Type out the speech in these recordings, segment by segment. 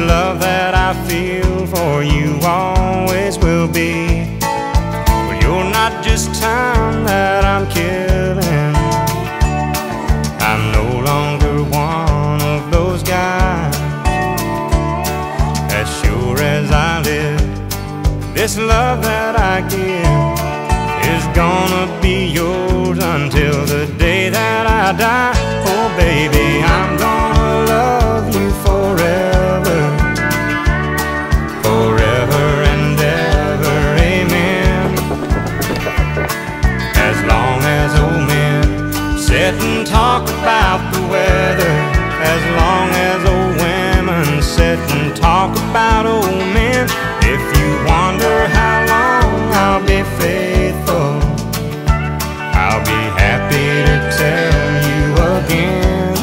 love that I feel for you always will be. But you're not just time that I'm killing. I'm no longer one of those guys. As sure as I live, this love that I give is gonna be yours until the day that I die. Oh baby, I'm gonna love you forever, forever and ever, amen. As long as old men sit and talk about the weather, as long as old women sit and talk about old men, if you wonder how long I'll be faithful, I'll be happy to tell you again.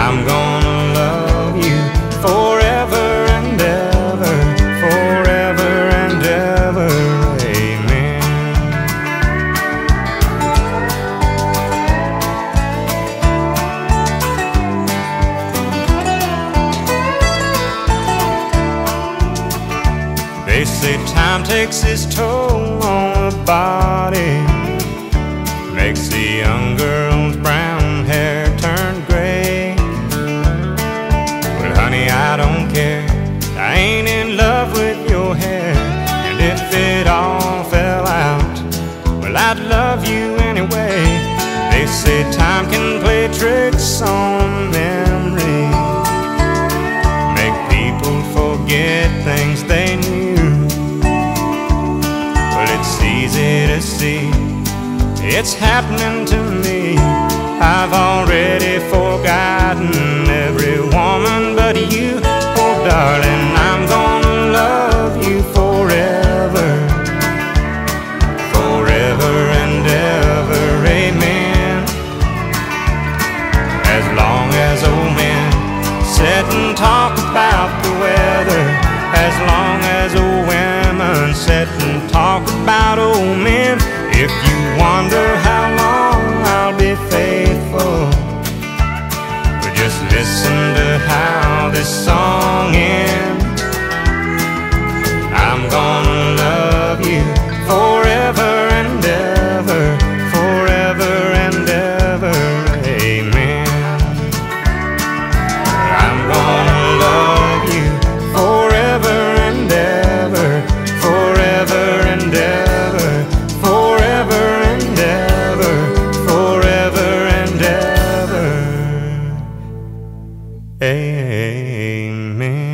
I'm gonna love you forever and ever, forever and ever, amen. They say time takes its toll on the body, makes the young girl's brown hair turn gray. Well honey, I don't care, I ain't in love with your hair. And if it all fell out, well I'd love you anyway. They say time can play tricks on memory, make people forget things they knew. Well it's easy to see, it's happening to me. I've already forgotten every woman but you. Oh darling, I'm gonna love you forever, forever and ever, amen. As long as old men sit and talk about the weather, as long as old women sit and talk about old men, if you wonder how long I'll be faithful, but just listen to how this song ends. I'm gonna love you forever and ever, forever and ever, amen. I'm gonna love you forever and ever, forever and ever, forever and ever, forever and ever, amen.